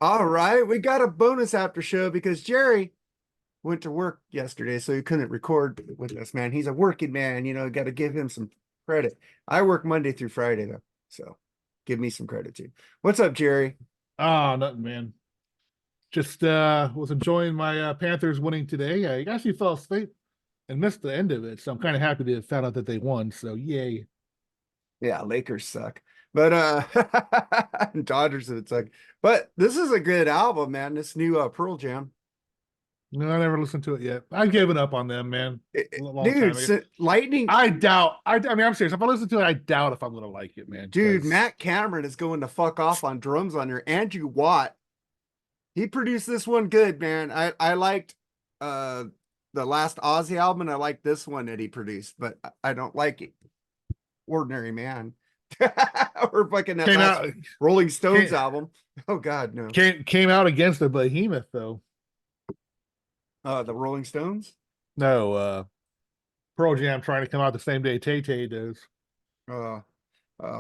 All right, we got a bonus after show because Jerry went to work yesterday, so he couldn't record with us, man. He's a working man, got to give him some credit. I work Monday through Friday though, so give me some credit too. What's up, Jerry? Oh, nothing, man. Just was enjoying my Panthers winning today. I actually fell asleep and missed the end of it, so I'm kind of happy to found out that they won. So yay! Yeah, Lakers suck. But Dodgers would suck. But this is a good album, man. This new Pearl Jam. No, I never listened to it yet. I've given up on them, man. A long Dude, time ago. Lightning, I doubt. I mean, I'm serious. If I listen to it, I doubt if I'm gonna like it, man. dude, Because Matt Cameron is going to fuck off on drums on here. Andrew Watt, he produced this one good, man. I liked uh the last Ozzy album, and I like this one that he produced, but I don't like it. Ordinary Man. Or fucking that came last out Rolling Stones came album. Oh God, no. came out against the behemoth though. The Rolling Stones. No, Pearl Jam trying to come out the same day Tay Tay does. Uh,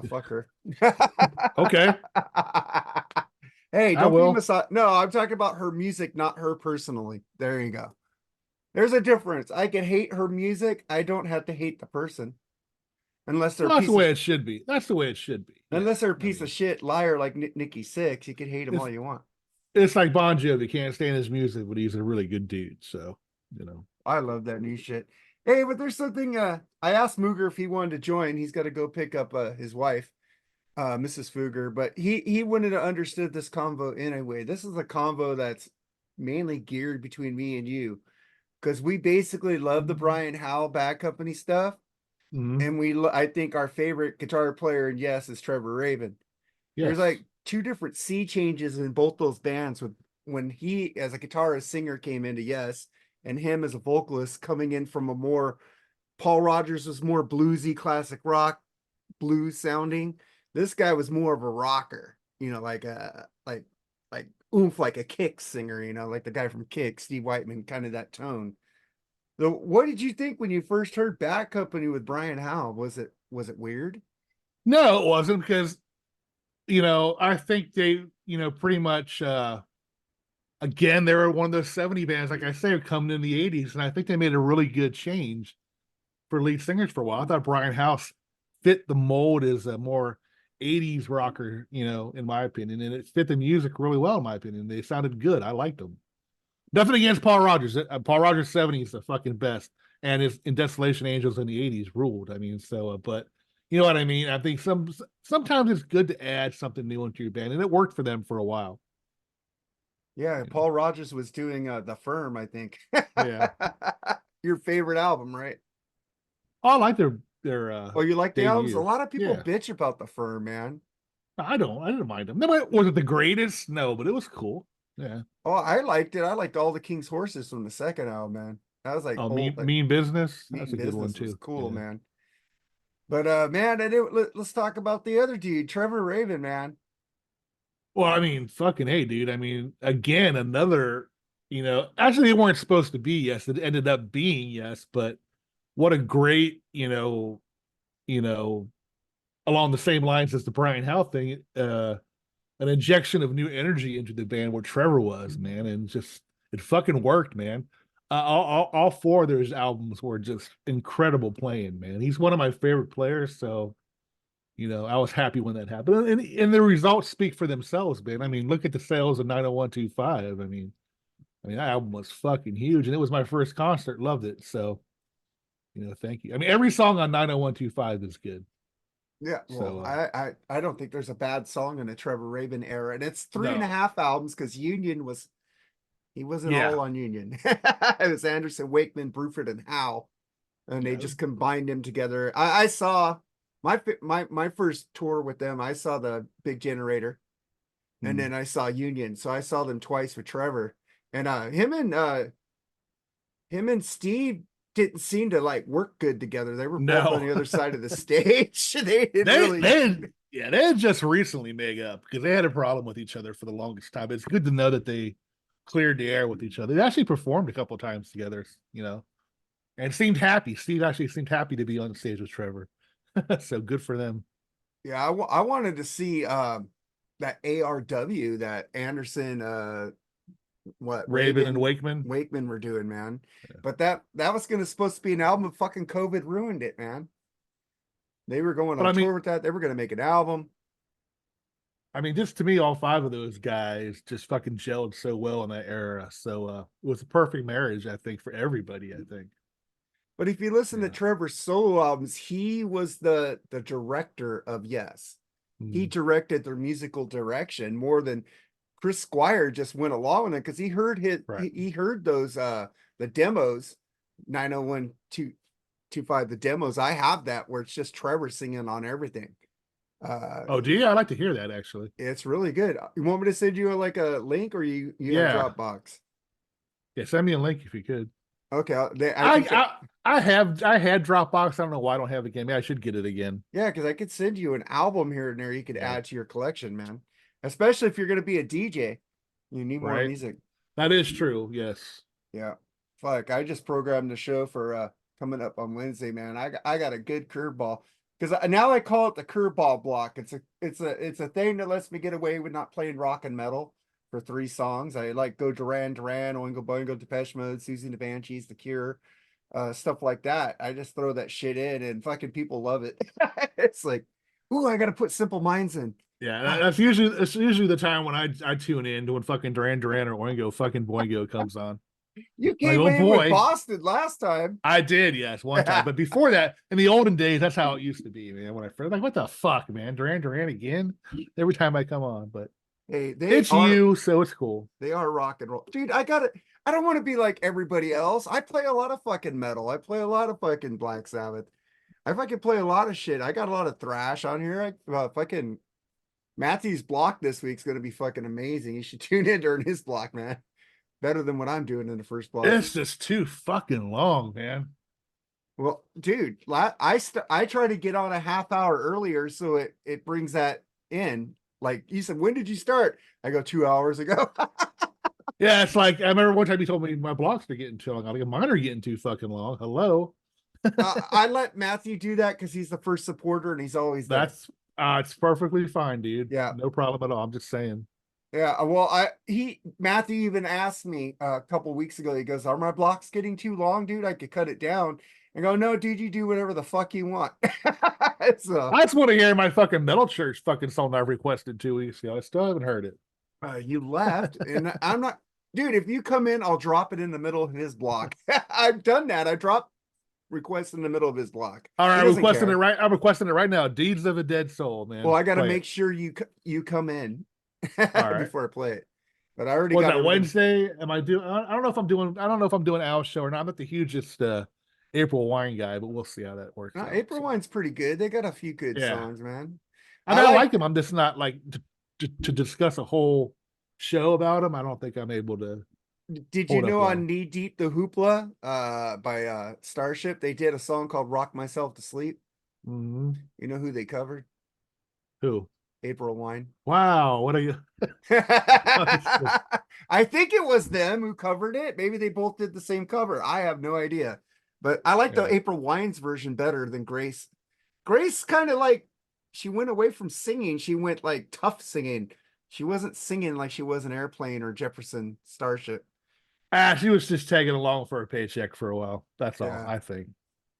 fuck her. Okay, Hey, I don't be will. miso. No, I'm talking about her music, not her personally. There you go. There's a difference. I can hate her music. I don't have to hate the person unless they're a Well, that's the piece of way it should be. That's the way it should be. Yeah, unless they're a I piece of mean, shit liar like Nikki Six. You can hate him all it's you want. it's like Bon Jovi can't stand his music, but he's a really good dude. So you know, I love that new shit. Hey, but there's something I asked Mooger if he wanted to join. He's got to go pick up his wife, Mrs. Fugger, but he wouldn't have understood this convo anyway. This is a convo that's mainly geared between me and you because we basically love the Brian Howe Bad Company stuff, mm-hmm. and I think our favorite guitar player, and yes, is Trevor Rabin. There's Yes, like two different sea changes in both those bands with when he as a guitarist singer came into Yes, and him as a vocalist coming in from a more Paul Rogers was more bluesy classic rock blues sounding. This guy was more of a rocker, like a like oomph, like a Kick singer, like the guy from Kick, Steve Whiteman, kind of that tone. So what did you think when you first heard Bad Company with Brian Howe? Was it weird? no, it wasn't because I think they pretty much again they were one of those 70 bands, like I say, coming in the 80s, and I think they made a really good change for lead singers for a while. I thought Brian House fit the mold as a more 80s rocker, in my opinion, and it fit the music really well, in my opinion. They sounded good. I liked them. Nothing against Paul Rogers. Paul Rogers 70 is the fucking best, and his in Desolation Angels in the 80s ruled. I mean, so but you know what I mean. I think sometimes it's good to add something new into your band, and it worked for them for a while. Yeah, You know? Paul Rogers was doing The Firm, I think. Yeah. Your favorite album, right? Oh, I like their Oh, you like the albums? A debut. lot of people Yeah. bitch about The Firm, man. I don't. I didn't mind them. Was it the greatest? No, but it was cool. Yeah. Oh, I liked it. I liked All the King's Horses from the second album, man. That was like Oh, old, like Mean Business. That's Meeting a good one Business was too. cool, Yeah. man. But man, let's talk about the other dude, Trevor Raven, man. Well, I mean, fucking hey, dude. I mean, again, another. Actually, they weren't supposed to be. Yes, it ended up being yes, but what a great, you know, along the same lines as the Brian Howe thing, an injection of new energy into the band where Trevor was, man, and just it fucking worked, man. All four of those albums were just incredible playing, man. He's one of my favorite players, so I was happy when that happened, and the results speak for themselves, man. I mean, look at the sales of 90125. I mean that album was fucking huge, and it was my first concert. Loved it, so thank you. I mean, every song on 90125 is good. Yeah, well, So I don't think there's a bad song in the Trevor Raven era, and it's three and a no, half albums because Union was he wasn't all yeah, on Union. It was Anderson, Wakeman, Bruford, and Howe, and they yeah, just combined them together. I saw my first tour with them. I saw the Big Generator, and mm, then I saw Union. So I saw them twice with Trevor, and him and Steve didn't seem to like work good together. They were both on no. the other side of the stage. They didn't They really. they yeah, they had just recently made up because they had a problem with each other for the longest time. It's good to know that they cleared the air with each other. They actually performed a couple of times together, and seemed happy. Steve actually seemed happy to be on stage with Trevor. So good for them. Yeah, I wanted to see. that ARW that Anderson, what Raven and Raven Wakeman. Wakeman were doing, man. Yeah. But that was gonna supposed to be an album. Fucking COVID ruined it, man. They were going But on tour with that. They were gonna make an album. I mean, just to me, all five of those guys just fucking gelled so well in that era. So it was a perfect marriage, I think, for everybody. I think. But if you listen to Yeah. Trevor's solo albums, he was the director of Yes. He Mm. directed their musical direction more than Chris Squire just went along with it because Right. he heard those the demos 901-225 the demos. I have that where it's just Trevor singing on everything. Oh, gee, I'd like to hear that actually. It's really good. You want me to send you like a link or you have Yeah. Dropbox? Yeah. Send me a link if you could. Okay, I I think that I had Dropbox. I don't know why I don't have it again. Maybe I should get it again. yeah, because I could send you an album here and there you could Yeah. add to your collection, man. Especially if you're going to be a DJ, you need more Right. music. That is true. Yes. Yeah, fuck. I just programmed the show for coming up on Wednesday, man. I got a good curveball because now I call it the curveball block. It's a thing that lets me get away with not playing rock and metal for 3 songs. I like go Duran Duran, Oingo Boingo, Depeche Mode, Susie and the Banshees, The Cure, stuff like that. I just throw that shit in and fucking people love it. It's like, ooh, I got to put Simple Minds in. Yeah, Ah, that's usually the time when I tune in to when fucking Duran Duran or Oingo fucking Boingo comes on. you I'm like, came oh in with boy, Boston last time. I did, yes, one time. But before that, in the olden days, that's how it used to be, man. When I first like, what the fuck, man, Duran Duran again? Every time I come on, but Hey, it's you, so it's cool. they are rock and roll. Dude, I don't want to be like everybody else. I play a lot of fucking metal. I play a lot of fucking Black Sabbath. I fucking play a lot of shit. I got a lot of thrash on here. Fucking Matthew's block this week's gonna be fucking amazing. You should tune in during his block, man. Better than what I'm doing in the first block. It's just too fucking long, man. Well, dude, I try to get on a half hour earlier so it brings that in. Like you said, when did you start? I go 2 hours ago. Yeah, it's like I remember one time you told me my blocks are getting too long. I'm like, mine are getting too fucking long. Hello. I let Matthew do that because he's the first supporter and he's always there. That's it's perfectly fine, dude. Yeah. No problem at all. I'm just saying. Yeah. Well, Matthew even asked me a couple weeks ago, he goes, are my blocks getting too long, dude? I could cut it down. I go, no, dude, you do whatever the fuck you want. So I just want to hear my fucking metal church fucking song I requested 2 weeks ago. I still haven't heard it. you left, and I'm not, dude. If you come in, I'll drop it in the middle of his block. I've done that. I dropped requests in the middle of his block. All right, He I'm doesn't requesting care. it right. I'm requesting it right now. Deeds of a Dead Soul, Well, man. I got to Play make it. sure you come in All right. before I play it. But I already Was got that everything. Wednesday? Am I doing? I don't know if I'm doing. I don't know if I'm doing Al's show or not. I'm not the hugest April wine guy, but we'll see how that works out. April So, Wine's pretty good. They got a few good yeah, songs, man. I I mean, I like. like him. I'm just not like to discuss a whole show about him. I don't think I'm able to Did you hold up know on well. Knee Deep the Hoopla by Starship they did a song called Rock Myself to Sleep? Mm-hmm. You know who they covered? Who? April Wine. Wow, what are you? I think it was them who covered it. Maybe they both did the same cover. I have no idea. But I like the Yeah. April Wines version better than Grace. Grace kind of like she went away from singing. She went like tough singing. She wasn't singing like she was an Airplane or Jefferson Starship. She was just tagging along for a paycheck for a while. That's all, Yeah. I think.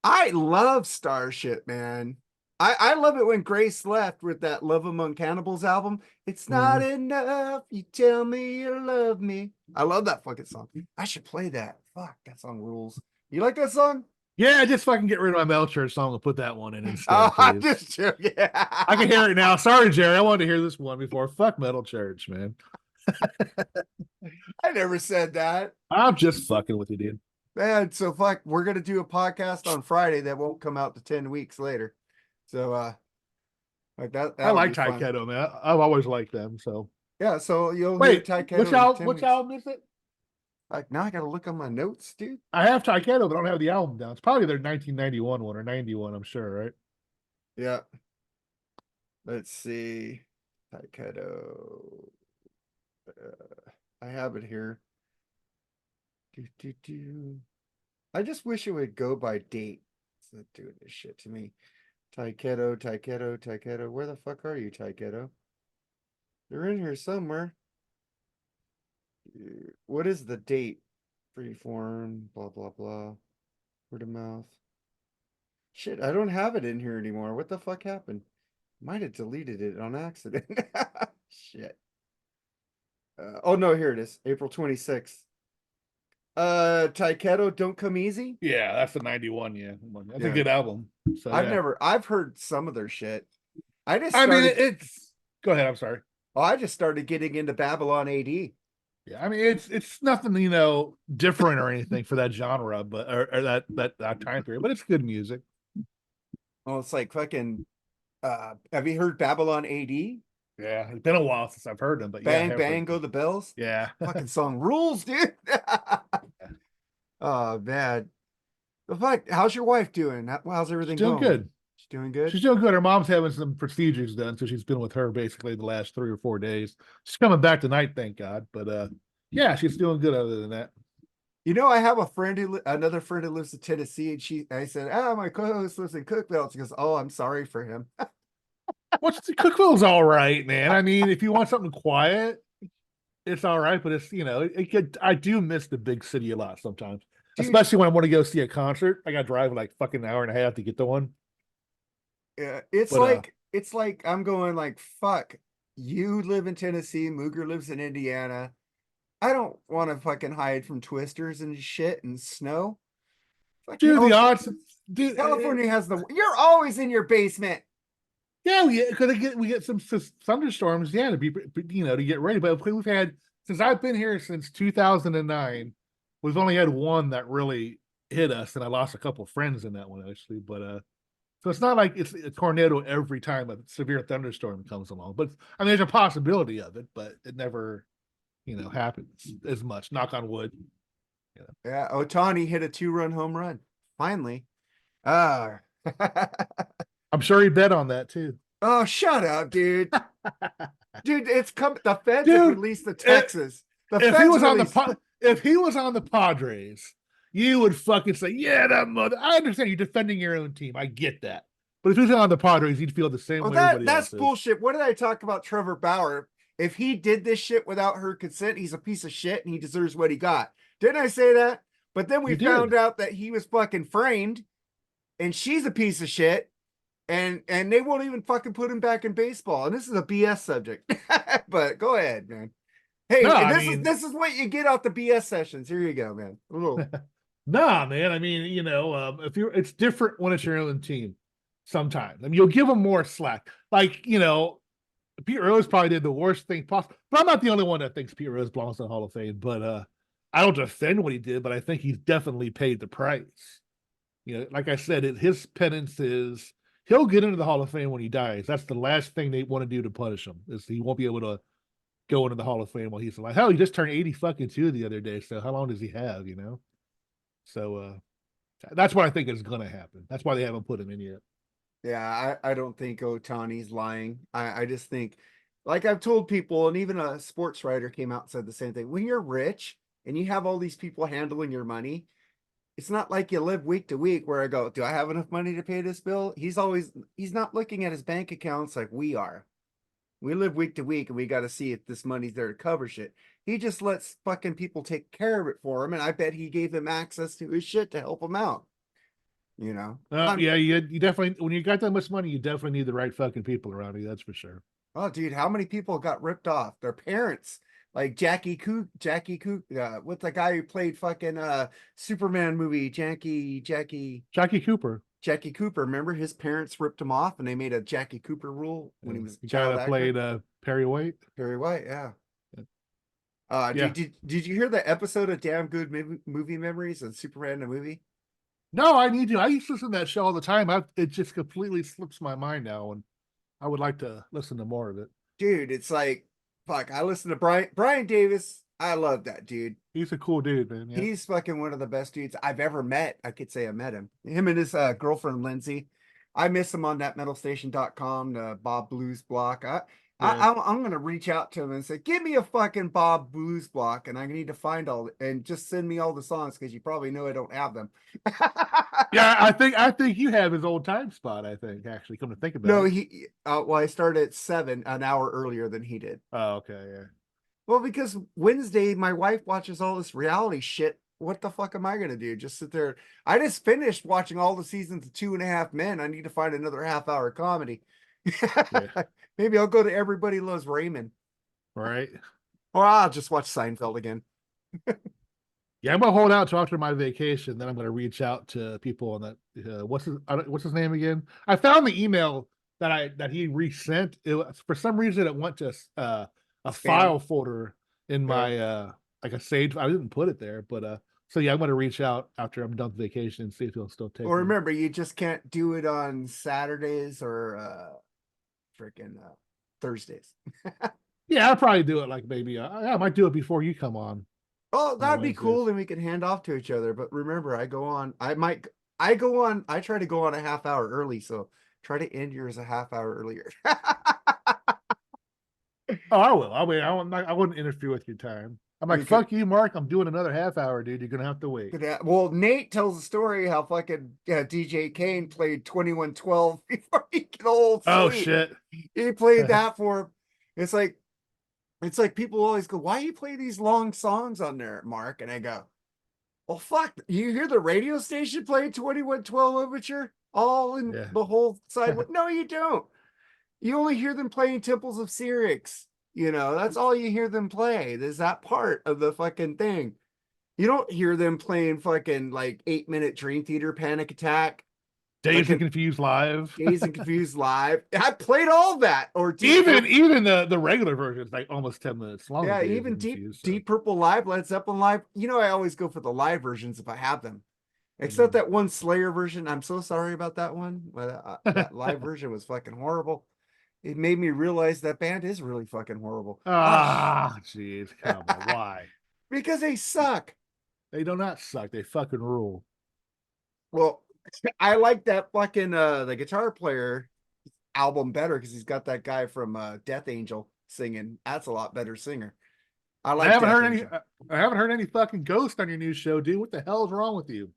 I love Starship, man. I love it when Grace left with that Love Among Cannibals album. It's not Mhm. enough. You tell me you love me. I love that fucking song. I should play that. Fuck, that song rules. You like that song? Yeah, just fucking get rid of my Mel Church song and put that one in Oh, instead, I'm please. just joking. I can hear it now. Sorry, Jerry. I wanted to hear this one before. Fuck Metal Church, man. I never said that. I'm just fucking with you, dude. Man, so fuck, we're gonna do a podcast on Friday that won't come out to 10 weeks later. So like I that'll like be fun. Taiketo, man. I've always liked them. So Yeah, so you'll hear wait, Taiketo in 10 which weeks. album is it? Like now I gotta look on my notes, dude. I have Taiketo, but I don't have the album down. It's probably their 1991 one or 91, I'm sure, right? Yeah. Let's see. Taiketo. I have it here. Do, do, do. I just wish it would go by date. It's not doing this shit to me. Taiketo. Where the fuck are you, Taiketo? They're in here somewhere. What is the date? Freeform, blah blah blah. Word of mouth. Shit, I don't have it in here anymore. What the fuck happened? Might have deleted it on accident. Shit. Oh no, here it is. April 26th. Taiketo Don't Come Easy. Yeah, that's the 91. Yeah, that's a Yeah. good album. So yeah, I've heard some of their shit. I just I mean started it's. Go ahead. I'm sorry. Oh, I just started getting into Babylon AD. Yeah, I mean it's nothing different or anything for that genre, but or that time period. But it's good music. Oh, it's like fucking have you heard Babylon AD? Yeah, it's been a while since I've heard them, but yeah, I Bang have heard bang them. go the bells. Yeah. Fucking song rules, dude. Oh man. The fuck, how's your wife doing? How's She's everything doing going? good. She's doing good. She's doing good. Her mom's having some procedures done, so she's been with her basically the last 3 or 4 days. She's coming back tonight, thank God. But yeah, she's doing good other than that. You know, I have a friend another friend who lives in Tennessee, and I said, my co-host lives in Cookville. She goes, oh, I'm sorry for him. What's the Cookville's all right, man. I mean, if you want something quiet, it's all right, but it's it could I do miss the big city a lot sometimes. Dude, Especially when I want to go see a concert. I gotta drive like fucking an hour and a half to get to one. yeah, But it's like I'm going like, fuck, you live in Tennessee, Mooger lives in Indiana. I don't want to fucking hide from twisters and shit and snow. Fucking dude, the odds dude California has the you're always in your basement. yeah, because we get some thunderstorms, yeah, to be to get ready. But we've had since I've been here since 2009, we've only had one that really hit us, and I lost a couple of friends in that one actually. But so it's not like it's a tornado every time a severe thunderstorm comes along. But I mean, there's a possibility of it, but it never happens as much. Knock on wood. Yeah, Otani hit a 2-run home run. Finally. Ah. I'm sure he bet on that too. Oh, shut up, dude. Dude, it's come the feds have Dude, released the Texas. The if he feds was on released if he was on the Padres, you would fucking say, "Yeah, that mother." I understand you're defending your own team. I get that, but if he was on the Padres, you'd feel the same Well, way everybody that's else is. bullshit. What did I talk about Trevor Bauer? If he did this shit without her consent, he's a piece of shit and he deserves what he got. Didn't I say that? But then we You found did. out that he was fucking framed and she's a piece of shit and they won't even fucking put him back in baseball. And this is a BS subject. But go ahead, man. No, Hey, I mean, this is what you get out the BS sessions. Here you go, man. A little nah, man. I mean, if you're, it's different when it's your own team. Sometimes, I mean, you'll give them more slack. Like, Pete Rose probably did the worst thing possible. But I'm not the only one that thinks Pete Rose belongs in the Hall of Fame. But I don't defend what he did, but I think he's definitely paid the price. Like I said, his penance is he'll get into the Hall of Fame when he dies. That's the last thing they want to do to punish him. Is he won't be able to go into the Hall of Fame while he's alive. Hell, he just turned 80 fucking 2 the other day. So how long does he have? So that's what I think is gonna happen. That's why they haven't put him in yet. Yeah, I don't think Otani's lying. I just think, like I've told people, and even a sports writer came out and said the same thing. When you're rich and you have all these people handling your money, it's not like you live week to week where I go, do I have enough money to pay this bill? He's not looking at his bank accounts like we are. We live week to week and we got to see if this money's there to cover shit. He just lets fucking people take care of it for him. And I bet he gave them access to his shit to help him out. You know, Yeah, you definitely when you got that much money, you definitely need the right fucking people around you. That's for sure. oh, dude, how many people got ripped off? Their parents, like Jackie Cook, with the guy who played fucking Superman movie, Jackie Cooper, Jackie Cooper. Remember his parents ripped him off, and they made a Jackie Cooper rule when he was a the guy child that actor. played Perry White. Perry White, yeah. Yeah. Did you hear the episode of Damn Good Movie Memories and Superman the movie? No, I need to. I used to listen to that show all the time. It just completely slips my mind now, and I would like to listen to more of it. Dude, it's like, fuck. I listen to Brian Davis. I love that dude. He's a cool dude, man. Yeah. He's fucking one of the best dudes I've ever met. I could say I met him. Him and his girlfriend Lindsay. I miss him on that metalstation.com, the Bob Blues block. Yeah. I'm gonna reach out to him and say, give me a fucking Bob Blues block, and I need to find all and just send me all the songs because you probably know I don't have them. Yeah, I think you have his old time spot, I think, actually, come to think about No, it. he well, I started at 7, an hour earlier than he did. Oh, okay, yeah. Well, because Wednesday my wife watches all this reality shit. What the fuck am I gonna do? Just sit there? I just finished watching all the seasons of 2.5 Men. I need to find another half-hour comedy. Yeah. Maybe I'll go to Everybody Loves Raymond, Right. or I'll just watch Seinfeld again. Yeah, I'm gonna hold out till after my vacation. Then I'm gonna reach out to people on that. What's his name again? I found the email that he resent. It was, for some reason it went to a Spam. file folder in Yeah. my like a saved. I didn't put it there, but so yeah, I'm gonna reach out after I'm done with vacation and see if he'll still take Or me. remember, you just can't do it on Saturdays or freaking Thursdays. Yeah, I'll probably do it like maybe I might do it before you come Oh, on that'd be cool. Wednesdays. Then we can hand off to each other. But remember, I try to go on a half hour early. So try to end yours a half hour earlier. Oh, I will. I wouldn't interfere with your time. I'm like, We could, fuck you, Mark. I'm doing another half hour, dude. You're gonna have to wait. well, Nate tells a story how fucking DJ Kane played 2112 before he could hold Oh sleep. shit. He played that for him. It's like, people always go, why you play these long songs on there, Mark? And I go, well, fuck, you hear the radio station playing 2112 Overture all in Yeah. the whole side? No, you don't. You only hear them playing Temples of Syrinx. That's all you hear them play. There's that part of the fucking thing. You don't hear them playing fucking like 8 Minute Dream Theater, Panic Attack, Dazed and fucking Confused live. Dazed and Confused Live. I played all that. Or Deep Purple. Even the regular version is like almost 10 minutes long of Yeah, Dazed even and Deep Confused. So. Deep Purple Live, Led Zeppelin Live. I always go for the live versions if I have them. Except Mm. that one Slayer version. I'm so sorry about that one. But that live version was fucking horrible. It made me realize that band is really fucking horrible. Ah, jeez, come on, why? Because they suck. They do not suck. They fucking rule. Well, I like that fucking the guitar player album better because he's got that guy from Death Angel singing. That's a lot better singer. I I like haven't Death heard any. Angel. I haven't heard any fucking ghost on your new show, dude. What the hell is wrong with you?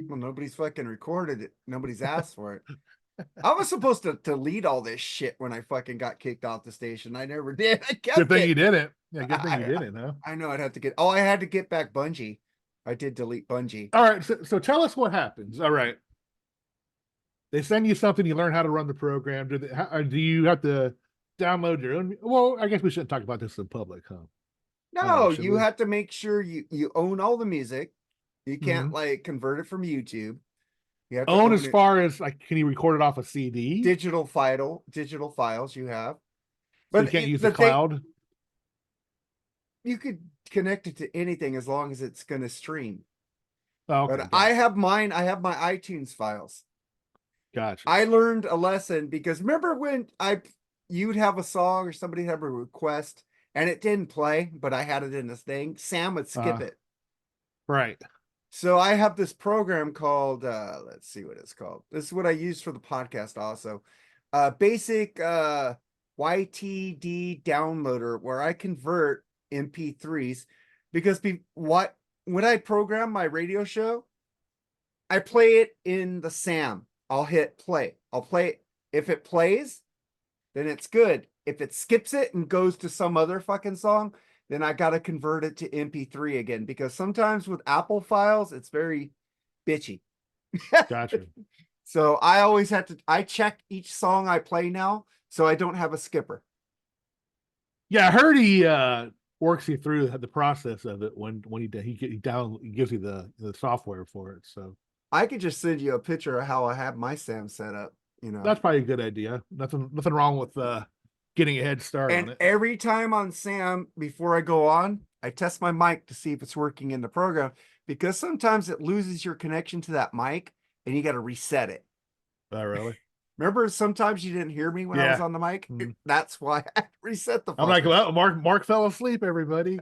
Well, nobody's fucking recorded it. Nobody's asked for it. I was supposed to lead all this shit when I fucking got kicked off the station. I never did. I Good kept thing you it. didn't. Yeah, good thing you I, didn't, huh? I know I'd have to get. Oh, I had to get back Bungie. I did delete Bungie. All right, so tell us what happens. All right, they send you something, you learn how to run the program. Do you have to download your own? Well, I guess we shouldn't talk about this in public, huh? I don't know. No, Should you we? have to make sure you own all the music. You can't Mm-hmm. like convert it from YouTube. You have to Own own as it. far as like, can you record it off a CD? Digital files you have. So you But can't use the the thing, cloud. you could connect it to anything as long as it's going to stream. Oh, okay, But I gotcha, have mine. I have my iTunes files. gotcha. I learned a lesson because remember when you'd have a song or somebody have a request and it didn't play, but I had it in this thing. Sam would skip it. Right. So I have this program called let's see what it's called. This is what I use for the podcast also. Basic YTD downloader where I convert MP3s because when I program my radio show, I play it in the SAM. I'll hit play. I'll play it. If it plays, then it's good. If it skips it and goes to some other fucking song, then I got to convert it to MP3 again because sometimes with Apple files, it's very bitchy. Gotcha. So I always have to, I check each song I play now so I don't have a skipper. Yeah, I heard he works you through the process of it when he gives you the software for it. So I could just send you a picture of how I have my SAM set up. that's probably a good idea. Nothing wrong with getting a head start on And it. every time on Sam, before I go on, I test my mic to see if it's working in the program because sometimes it loses your connection to that mic and you got to reset it. Oh, really? Remember, sometimes you didn't hear me when I was Yeah. on the mic? Mm. That's why I had to reset the I'm like, fucker. well, Mark fell asleep, everybody.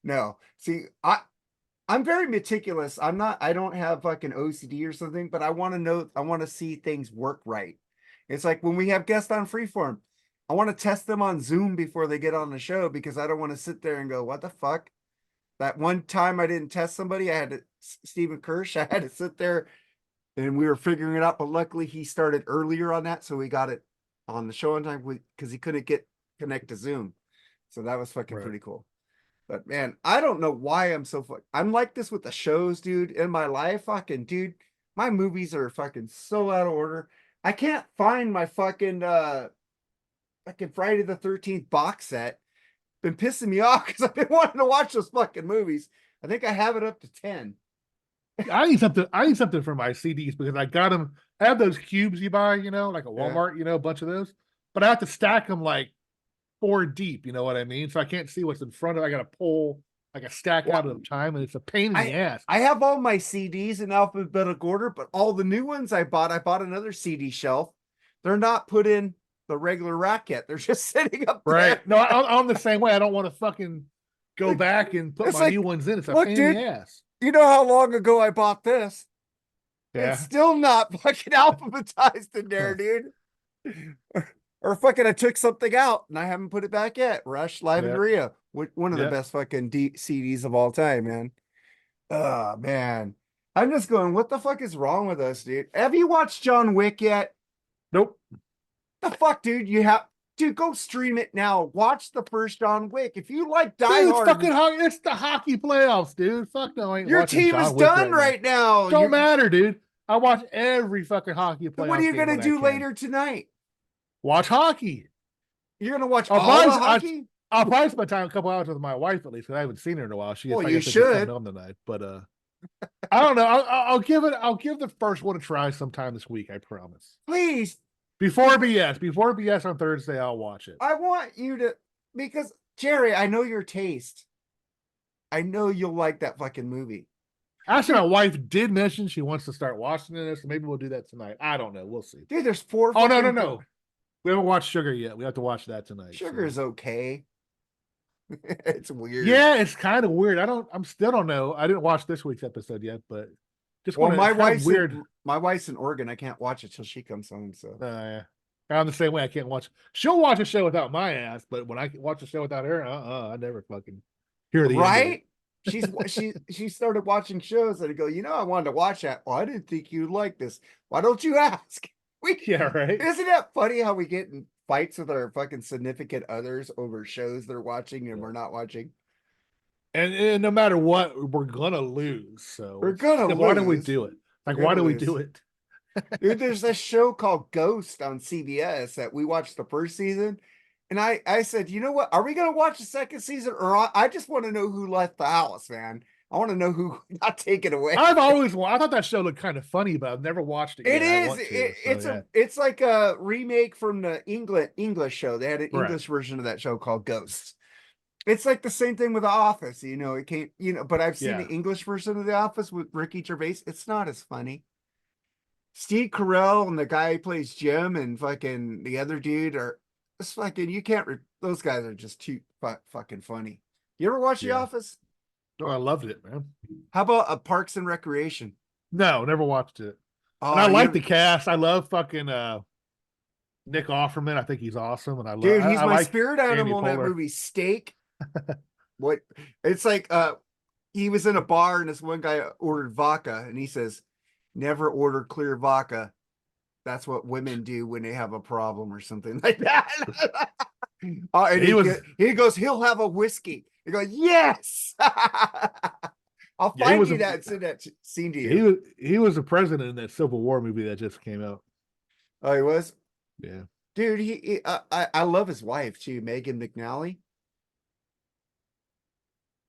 No, see, I'm very meticulous. I don't have like an OCD or something, but I want to see things work right. It's like when we have guests on Freeform. I want to test them on Zoom before they get on the show because I don't want to sit there and go, what the fuck? That one time I didn't test somebody, I had to, Stephen Kirsch, I had to sit there and we were figuring it out. But luckily he started earlier on that. So we got it on the show on time because he couldn't connect to Zoom. So that was fucking Right. pretty cool. But man, I don't know why I'm like this with the shows, dude, in my life. Fucking dude, my movies are fucking so out of order. I can't find my fucking Friday the 13th box set. Been pissing me off because I've been wanting to watch those fucking movies. I think I have it up to 10. I need something. I need something for my CDs because I got them. I have those cubes you buy, like at Yeah. Walmart, a bunch of those. But I have to stack them like 4 deep. You know what I mean? So I can't see what's in front of. I got to pull like a stack Well, out at a time, and it's a pain in the ass. I have all my CDs in alphabetical order, but all the new ones I bought another CD shelf. They're not put in the regular rack yet. They're just sitting up there. Right? No, I'm the same way. I don't want to fucking go back and put It's my like, new ones in. It's a look, pain in dude, the ass. you know how long ago I bought this? Yeah. It's still not fucking alphabetized in there, dude. Or fucking I took something out and I haven't put it back yet. Rush Live in Yeah. Rio, one of the Yeah. best fucking CDs of all time, man. Oh man, I'm just going. What the fuck is wrong with us, dude? Have you watched John Wick yet? Nope. The fuck, dude? Dude, go stream it now. Watch the first John Wick. If you like Die Dude, it's Hard, fucking hockey. It's the hockey playoffs, dude. Fuck no, I ain't your watching team is John Wick done right now. now. Don't matter, dude. I watch every fucking hockey Then what are playoff you game gonna when I do can. later tonight? Watch hockey. You're gonna watch I'll all the probably, hockey? I'll probably spend time a couple hours with my wife at least because I haven't seen her in a while. Well, Like I you said, she's coming should. home tonight. But I don't know. I'll give it. I'll give the first one a try sometime this week. I promise. Please, Before BS on Thursday, I'll watch it. I want you to, because Jerry, I know your taste. I know you'll like that fucking movie. Actually, my wife did mention she wants to start watching this, so maybe we'll do that tonight. I don't know. We'll see. Dude, there's 4 Oh fucking no. We haven't watched Sugar yet. We have to watch that tonight. Sugar is okay. It's weird. Yeah, it's kind of weird. I'm still don't know. I didn't watch this week's episode yet, but just Well, my wife's weird. My wife's in Oregon. I can't watch it till she comes home. So Yeah. I'm the same way. I can't watch. She'll watch a show without my ass, but when I watch a show without her, I never fucking hear the right. She started watching shows and I go, I wanted to watch that. Well, I didn't think you'd like this. Why don't you ask? Yeah, right. Isn't that funny how we get in fights with our fucking significant others over shows they're watching and we're not watching? And no matter what, we're gonna lose. So We're gonna lose. Why do we do it? Like, why do we do it? Dude, there's this show called Ghost on CBS that we watched the first season. And I said, you know what? Are we going to watch the second season? Or I just want to know who left the house, man. I want to know who got taken away. I thought that show looked kind of funny, but I've never watched it yet. It's like a remake from the English show. They had an English version of that show called Ghosts. It's like the same thing with The Office. It can't, but I've seen the English version of The Office with Ricky Gervais. It's not as funny. Steve Carell and the guy who plays Jim and fucking the other dude it's fucking, you can't, those guys are just too fucking funny. You ever watch The Office? Oh, I loved it, man. How about a Parks and Recreation? No, never watched it. Oh, and I like the cast. I love fucking Nick Offerman. I think he's awesome. And he's my like spirit animal in that movie. Steak. What? It's like he was in a bar and this one guy ordered vodka and he says, "Never order clear vodka. That's what women do when they have a problem," or something like that. And he goes, "He'll have a whiskey." You go, "Yes." I'll find you that send that scene to you. He was the president in that Civil War movie that just came out. Oh, he was? Yeah. Dude, I love his wife too, Megan McNally.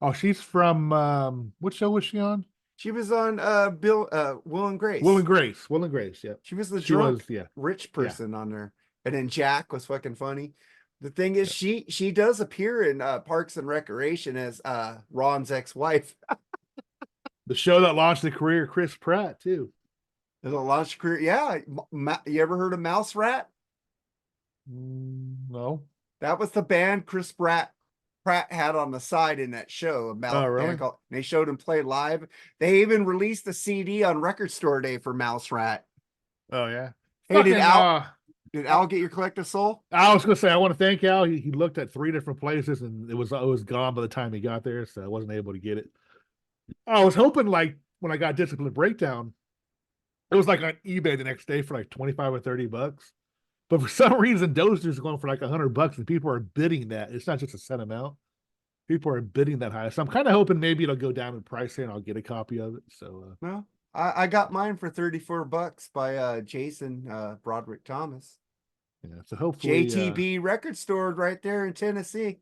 Oh, she's from what show was she on? She was on Will and Grace. Will and Grace, yeah. She was the drunk rich person on there. And then Jack was fucking funny. The thing is, she does appear in Parks and Recreation as Ron's ex-wife. The show that launched the career of Chris Pratt too. It'll launch career. Yeah. You ever heard of Mouse Rat? No. That was the band Chris Pratt had on the side in that show. Really? They showed him play live. They even released a CD on Record Store Day for Mouse Rat. Oh yeah. Hated Did Al get your collective soul? I was gonna say I want to thank Al. He looked at 3 different places and it was gone by the time he got there, so I wasn't able to get it. I was hoping like when I got Discipline Breakdown, it was like on eBay the next day for like 25 or $30. But for some reason, Dozer's going for like $100, and people are bidding that. It's not just a set amount. People are bidding that high. So I'm kind of hoping maybe it'll go down in price here and I'll get a copy of it. So No, I got mine for $34 by Jason Broderick Thomas. yeah. So hopefully JTB record store right there in Tennessee.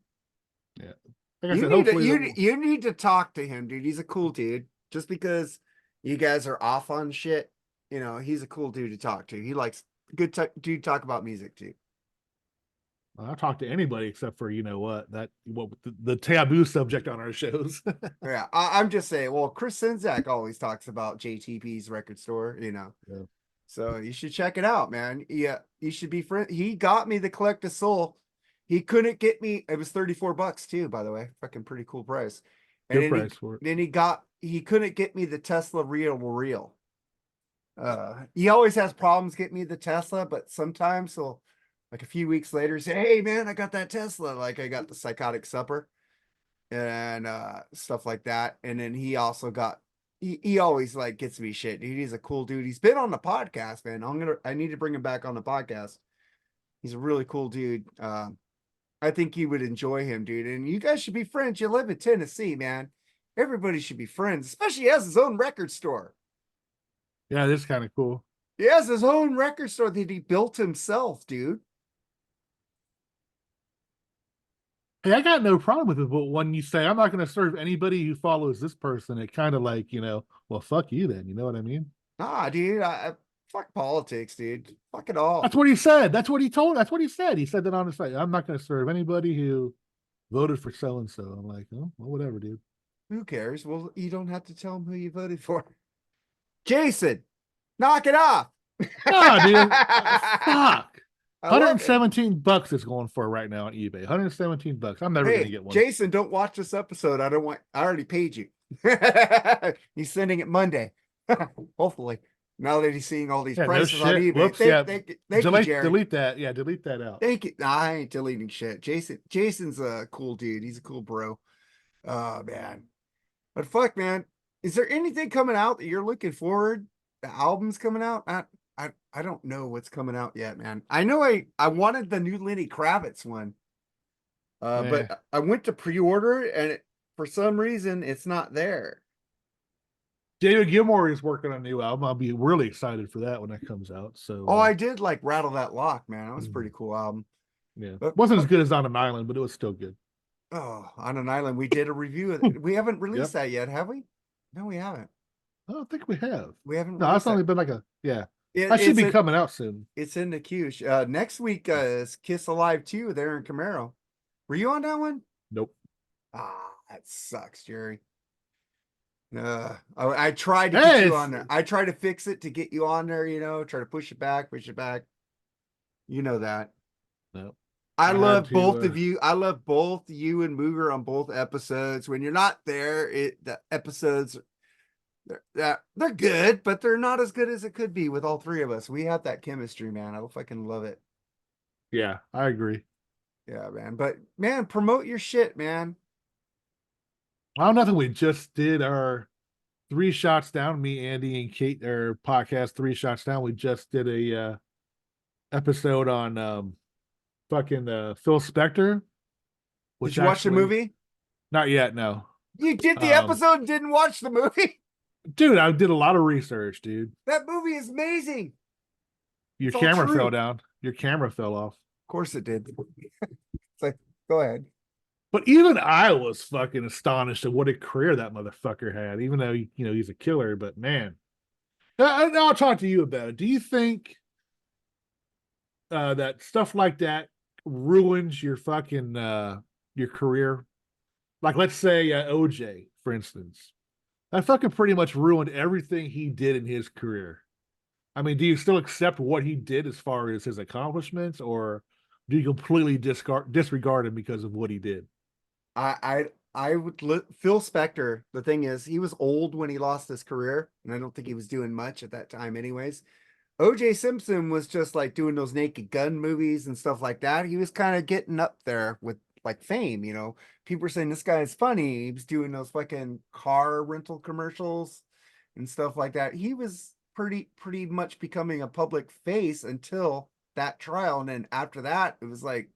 yeah. Like I You said, need to hopefully you need to talk to him, dude. He's a cool dude. Just because you guys are off on shit, he's a cool dude to talk to. He likes good dude talk about music too. I'll talk to anybody except for the taboo subject on our shows. Yeah, I'm just saying. Well, Chris Sinzak always talks about JTB's record store, Yeah. So you should check it out, man. Yeah, you should be friend. He got me the Collective Soul. He couldn't get me. It was $34 too, by the way. Fucking pretty cool price. And Good then price for it. he couldn't get me the Tesla Real. He always has problems getting me the Tesla, but sometimes he'll like a few weeks later say, "Hey man, I got that Tesla." Like I got the Psychotic Supper and stuff like that. And then he also got he always like gets me shit. Dude, he's a cool dude. He's been on the podcast, man. I need to bring him back on the podcast. He's a really cool dude. I think you would enjoy him, dude. And you guys should be friends. You live in Tennessee, man. Everybody should be friends, especially he has his own record store. Yeah, this is kind of cool. He has his own record store that he built himself, dude. Hey, I got no problem with it, but when you say I'm not going to serve anybody who follows this person, it kind of like, well, fuck you then. You know what I mean? Nah, dude. I fuck politics, dude. Fuck it all. That's what he said. That's what he told. That's what he said. He said that on his site. I'm not going to serve anybody who voted for so and so. I'm like, oh, well, whatever, dude. Who cares? Well, you don't have to tell him who you voted for. Jason, knock it off. No, dude. Fuck. I love it. $117 is going for right now on eBay. $117. I'm never gonna get one. Jason, don't watch this episode. I already paid you. He's sending it Monday. Hopefully. Now that he's seeing all these prices on eBay. Whoops, Thank you, Jerry. delete that. Yeah, delete that out. Thank you. Nah, I ain't deleting shit. Jason's a cool dude. He's a cool bro. Oh man. But fuck, man. Is there anything coming out that you're looking forward? The album's coming out? I don't know what's coming out yet, man. I know I wanted the new Lenny Kravitz one. But I went to pre-order and for some reason it's not there. David Gilmour is working on a new album. I'll be really excited for that when that comes out. So I did like Rattle That Lock, man. That was a pretty cool album. Yeah. But wasn't as good as On an Island, but it was still good. Oh, On an Island. We did a review of it. We haven't released that yet, have we? No, we haven't. I don't think we have. We haven't. No, it's only been like that should be coming out soon. It's in the queue. Next week is Kiss Alive 2 with Aaron Camaro. Were you on that one? Nope. Ah, that sucks, Jerry. I tried to get you on there. I tried to fix it to get you on there, try to push it back. You know that. No. I love both of you. I love both you and Mooger on both episodes. When you're not there, the episodes they're good, but they're not as good as it could be with all three of us. We have that chemistry, man. I fucking love it. Yeah, I agree. Yeah, man. But man, promote your shit, man. Well, nothing. We just did our 3 Shots Down. Me, Andy, and Kate, our podcast 3 Shots Down. We just did a episode on fucking Phil Spector. Did you watch the movie? Not yet, no. You did the episode and didn't watch the movie? Dude, I did a lot of research, dude. That movie is amazing. Your camera fell down. Your camera fell off. Of course it did. It's like, go ahead. But even I was fucking astonished at what a career that motherfucker had, even though, he's a killer. But man, I'll talk to you about it. Do you think that stuff like that ruins your fucking your career? Like, let's say OJ, for instance. That fucking pretty much ruined everything he did in his career. I mean, do you still accept what he did as far as his accomplishments, or do you completely disregard him because of what he did? I would Phil Spector. The thing is, he was old when he lost his career, and I don't think he was doing much at that time, anyways. OJ Simpson was just like doing those Naked Gun movies and stuff like that. He was kind of getting up there with like fame, you know. People were saying this guy is funny. He was doing those fucking car rental commercials and stuff like that. He was pretty much becoming a public face until that trial. And then after that, it was like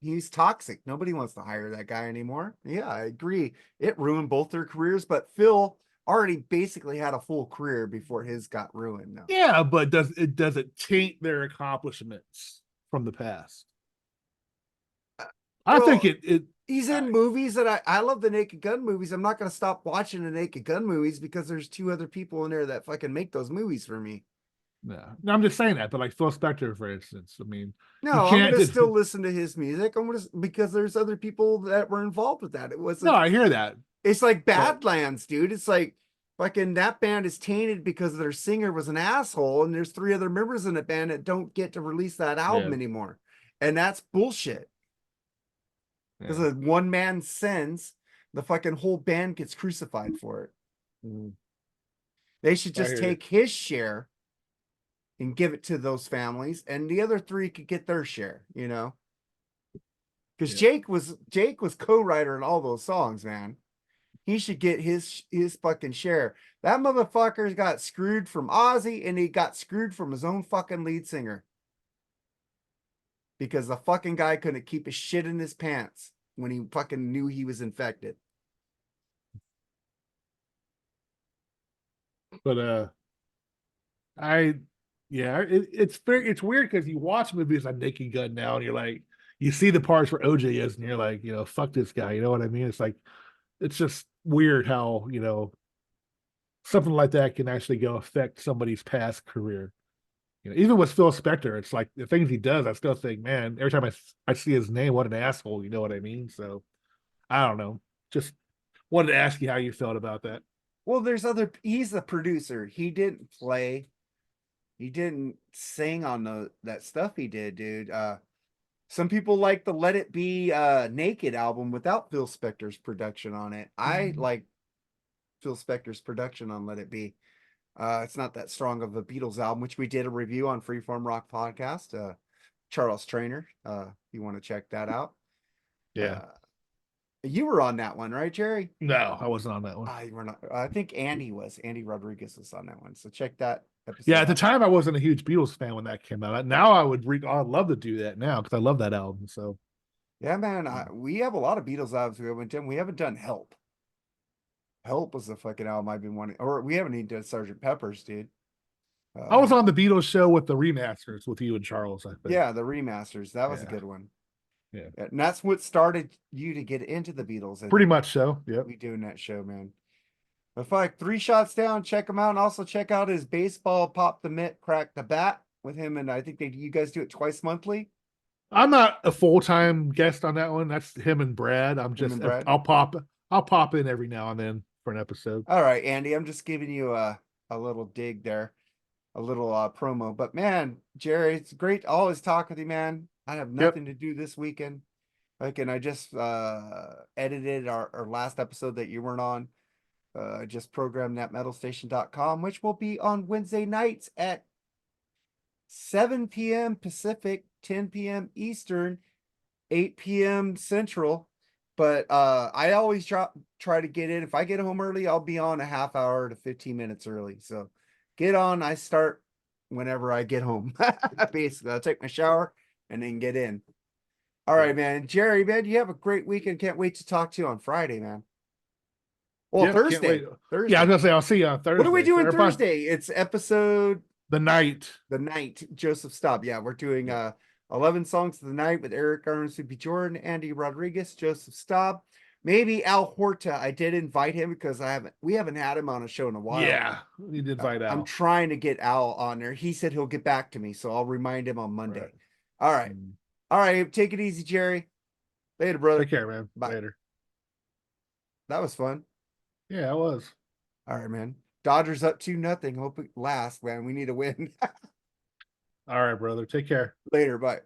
he's toxic. Nobody wants to hire that guy anymore. Yeah, I agree. It ruined both their careers, but Phil already basically had a full career before his got ruined. No. Yeah, but does it taint their accomplishments from the past? I think Well, it he's in movies that I love the Naked Gun movies. I'm not going to stop watching the Naked Gun movies because there's two other people in there that fucking make those movies for me. no, I'm just saying that, but like Phil Spector, for instance, I mean, you No, I'm going can't. to still listen to his music. I'm going to because there's other people that were involved with that. It No, wasn't. I hear that, It's like but Badlands, dude. It's like fucking that band is tainted because their singer was an asshole, and there's three other members in the band that don't get to release that album yeah, anymore, and that's bullshit. Because yeah, of one man sins, the fucking whole band gets crucified for it. mm, They should I just hear you. take his share and give it to those families, and the other three could get their share, you know. Because Yeah, Jake was co-writer in all those songs, man. He should get his fucking share. That motherfucker's got screwed from Ozzy, and he got screwed from his own fucking lead singer because the fucking guy couldn't keep his shit in his pants when he fucking knew he was infected. but I yeah, it's weird because you watch movies like Naked Gun now, and you're like, you see the parts where OJ is, and you're like, fuck this guy. You know what I mean? It's like, it's just weird how something like that can actually go affect somebody's past career. Even with Phil Spector, it's like the things he does, I still think, man, every time I see his name, what an asshole. You know what I mean? So I don't know. Just wanted to ask you how you felt about that. Well, he's the producer. He didn't play, he didn't sing on that stuff he did, dude. Some people like the Let It Be Naked album without Phil Spector's production on it. I like Phil Spector's production on Let It Be. It's not that strong of a Beatles album, which we did a review on Freeform Rock Podcast. Charles Trainer, you want to check that out. Yeah. Uh, you were on that one, right, Jerry? No, I wasn't on that one. I were not. I think Andy was. Andy Rodriguez was on that one. So check that Yeah, episode at the out. time I wasn't a huge Beatles fan when that came out. Now I'd love to do that now because I love that album. So Yeah, man. yeah. We have a lot of Beatles albums we haven't done. We haven't done Help. Help was the fucking album I've been wanting, or we haven't even done Sergeant Pepper's, dude. I was Uh, on the Beatles show with the remasters with you and Charles, I think. yeah, the remasters. That was a Yeah. good one. Yeah. And that's what started you to get into the Beatles. I Pretty think much so. Yep. we doing that show, man. But fuck, Three Shots Down. Check him out, and also check out his baseball pop the mitt, crack the bat with him. And I think you guys do it twice monthly. I'm not a full-time guest on that one. That's him and Brad. Him and Brad. I'll pop in every now and then for an episode. All right, Andy. I'm just giving you a little dig there, a little promo. But man, Jerry, it's great to always talk with you, man. I have Yep. nothing to do this weekend. Like, and I just edited our last episode that you weren't on. I just programmed that metalstation.com, which will be on Wednesday nights at 7 p.m. Pacific, 10 p.m. Eastern, 8 p.m. Central. But I always try to get in. If I get home early, I'll be on a half hour to 15 minutes early. So get on. I start whenever I get home. Basically, I'll take my shower and then get in. All right, man. Jerry, man, you have a great weekend. Can't wait to talk to you on Friday, man. Well, Yep. Can't Thursday. wait. Yeah, I was Thursday. gonna say I'll see you on What are we Thursday. So doing everybody, Thursday? It's episode the night. the night. Joseph Staub. Yeah, we're doing Yeah. 11 songs of the night with Eric Arnsupi Jordan, Andy Rodriguez, Joseph Staub, maybe Al Horta. I did invite him because we haven't had him on a show in a while. Yeah. You did invite I'm Al. trying to get Al on there. He said he'll get back to me, so I'll remind him on Monday. Right. All right. All right. Take it easy, Jerry. Later, brother. Take care, man. Bye. Later. That was fun. Yeah, I was. All right, man. Dodgers up 2-0. Hope it lasts, man. We need a win. All right, brother. Take care. Later. Bye.